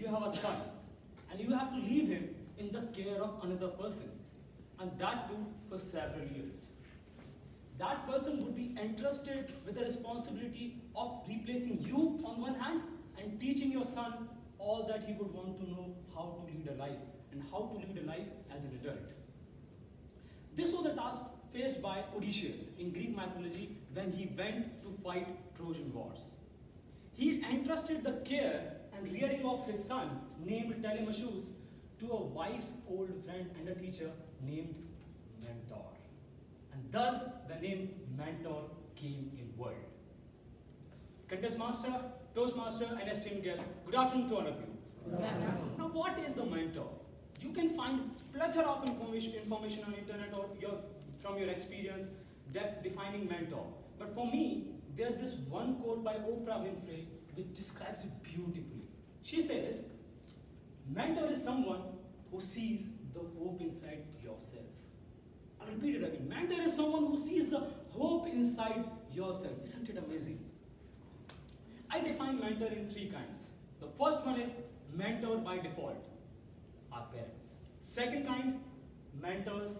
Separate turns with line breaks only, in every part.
you have a son and you have to leave him in the care of another person, and that too for several years. That person would be entrusted with the responsibility of replacing you on one hand and teaching your son all that he would want to know how to lead a life and how to lead a life as an adult. This was the task faced by Odysseus in Greek mythology when he went to fight Trojan Wars. He entrusted the care and rearing of his son, named Telemachus, to a wise old friend and a teacher named Mentor. And thus the name Mentor came in world. Contest master, Toastmaster, and esteemed guests, good afternoon to all of you. Now, what is a mentor? You can find plethora of information on internet or from your experience defining mentor. But for me, there's this one quote by Oprah Winfrey which describes it beautifully. She says, mentor is someone who sees the hope inside yourself. I'll repeat it again. Mentor is someone who sees the hope inside yourself. Isn't it amazing? I define mentor in three kinds. The first one is mentor by default, our parents. Second kind, mentors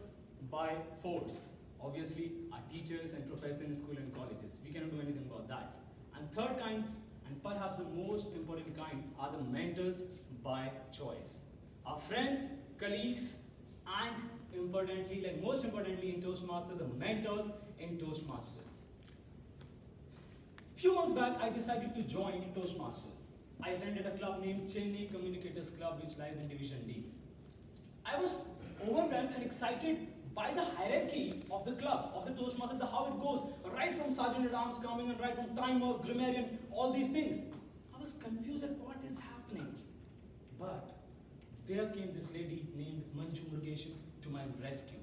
by force. Obviously, our teachers and professors in school and colleges. We cannot do anything about that. And third kinds, and perhaps the most important kind, are the mentors by choice. Our friends, colleagues, and most importantly in Toastmasters, the mentors in Toastmasters. Few months back, I decided to join Toastmasters. I attended a club named Chennai Communicators Club, which lies in Division D. I was overwhelmed and excited by the hierarchy of the club, of the Toastmasters, how it goes, right from Sergeant at Arms coming and right from timer, grammarian, all these things. I was confused at what is happening. But there came this lady named Manju Murugesh to my rescue.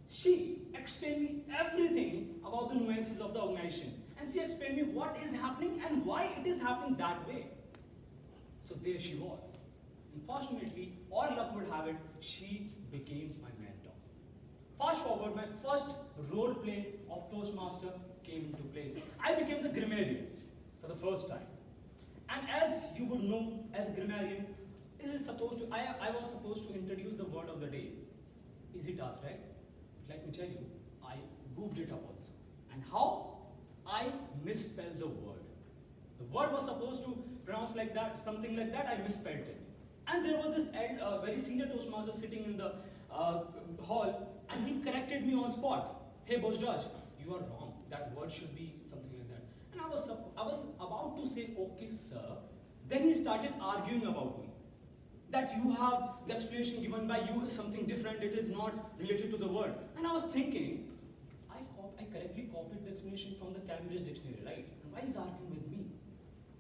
She explained me everything about the nuances of the organization. And she explained me what is happening and why it is happening that way. So there she was. Unfortunately, or luck would have it, she became my mentor. Fast forward, my first role play of Toastmaster came into place. I became the grammarian for the first time. And as you would know, as a grammarian, I was supposed to introduce the word of the day. Easy task, right? Let me tell you, I goofed it up also. And how? I misspelled the word. The word was supposed to pronounce like that, something like that, I misspelled it. And there was this very senior Toastmaster sitting in the hall, and he corrected me on spot. Hey, Boss George, you are wrong. That word should be something like that. And I was about to say, okay, sir. Then he started arguing about me. That you have, the explanation given by you is something different, it is not related to the word. And I was thinking, I correctly copied the explanation from the Cambridge dictionary, right? And why is he arguing with me?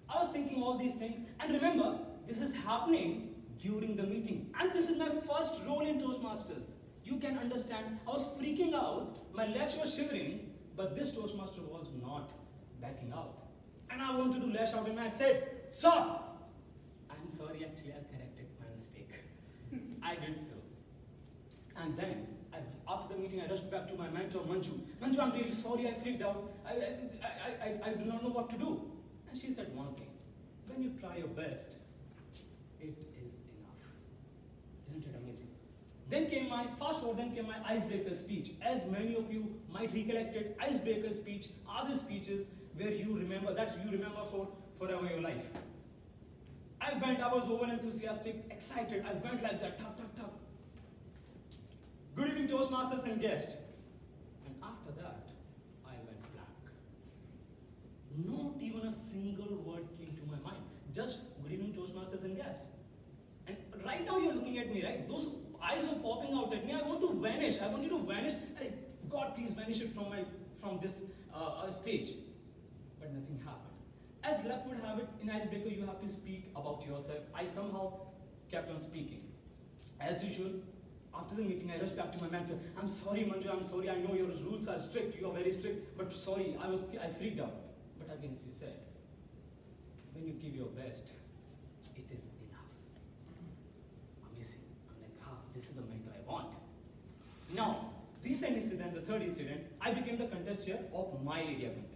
I was thinking all these things, and remember, this is happening during the meeting. And this is my first role in Toastmasters. You can understand, I was freaking out, my legs were shivering, but this Toastmaster was not backing out. And I wanted to lash out, and I said, sir, I'm sorry, actually I corrected my mistake. I did so. And then, after the meeting, I rushed back to my mentor, Manju. Manju, I'm really sorry, I freaked out. I do not know what to do. And she said one thing, when you try your best, it is enough. Isn't it amazing? Then came my icebreaker speech. As many of you might recollect it, icebreaker speech are the speeches where you remember for forever your life. I was over enthusiastic, excited. I went like that, tap, tap, tap. Good evening, Toastmasters and guests. And after that, I went blank. Not even a single word came to my mind. Just good evening, Toastmasters and guests. And right now you're looking at me, right? Those eyes are popping out at me. I want to vanish. I want you to vanish. God, please vanish it from this stage. But nothing happened. As luck would have it, in icebreaker you have to speak about yourself. I somehow kept on speaking. As usual, after the meeting, I rushed back to my mentor. I'm sorry, Manju, I'm sorry. I know your rules are strict. You are very strict. But sorry, I freaked out. But again, she said, when you give your best, it is enough. Amazing. I'm like, this is the mentor I want. Now, recent incident, the third incident, I became the contest chair of my area contest.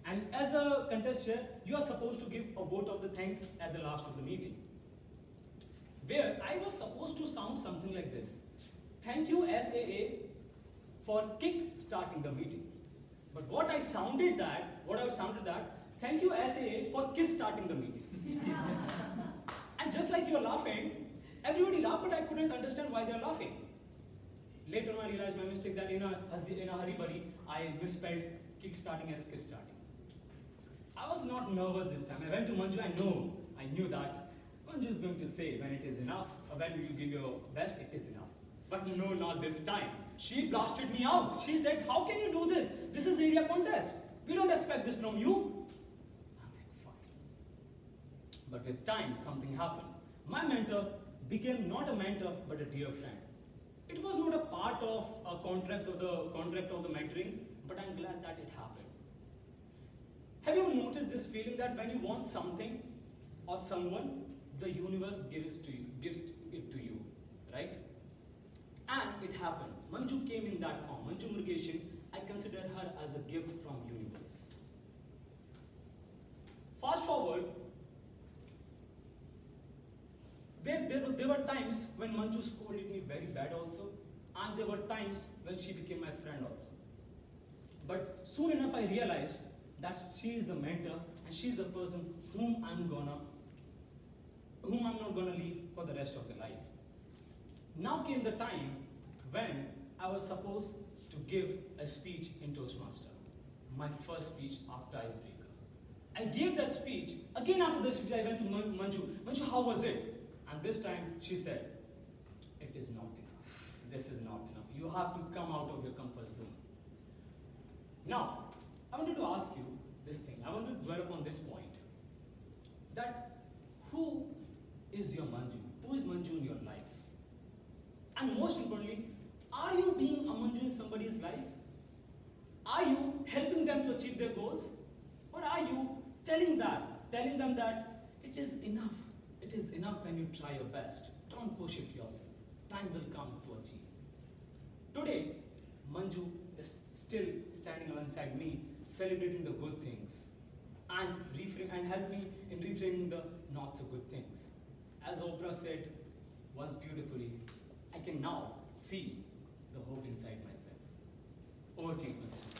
And as a contest chair, you are supposed to give a vote of the thanks at the last of the meeting. Where I was supposed to sound something like this. Thank you SAA for kick starting the meeting. But what I sounded that, thank you SAA for kiss starting the meeting. And just like you are laughing, everybody laughed, but I couldn't understand why they are laughing. Later on I realized my mistake that in a hurry-burry, I misspelled kick starting as kiss starting. I was not nervous this time. I went to Manju, I knew that Manju is going to say when it is enough, or when you give your best, it is enough. But no, not this time. She blasted me out. She said, how can you do this? This is area contest. We don't expect this from you. I'm like, fine. But with time, something happened. My mentor became not a mentor, but a dear friend. It was not a part of a contract of the mentoring, but I'm glad that it happened. Have you ever noticed this feeling that when you want something or someone, the universe gives it to you, right? And it happened. Manju came in that form. Manju Murugeshan, I consider her as a gift from universe. Fast forward, there were times when Manju scolded me very bad also, and there were times when she became my friend also. But soon enough I realized that she is the mentor and she is the person whom I'm not gonna leave for the rest of the life. Now came the time when I was supposed to give a speech in Toastmaster, my first speech after Icebreaker. I gave that speech. Again after the speech I went to Manju. Manju, how was it? And this time she said, it is not enough. This is not enough. You have to come out of your comfort zone. Now, I wanted to ask you this thing. I want to dwell upon this point. That who is your Manju? Who is Manju in your life? And most importantly, are you being a Manju in somebody's life? Are you helping them to achieve their goals? Or are you telling them that it is enough? It is enough when you try your best. Don't push it yourself. Time will come to achieve. Today, Manju is still standing alongside me, celebrating the good things and help me in reframing the not so good things. As Oprah said once beautifully, I can now see the hope inside myself. Over to you, Manju.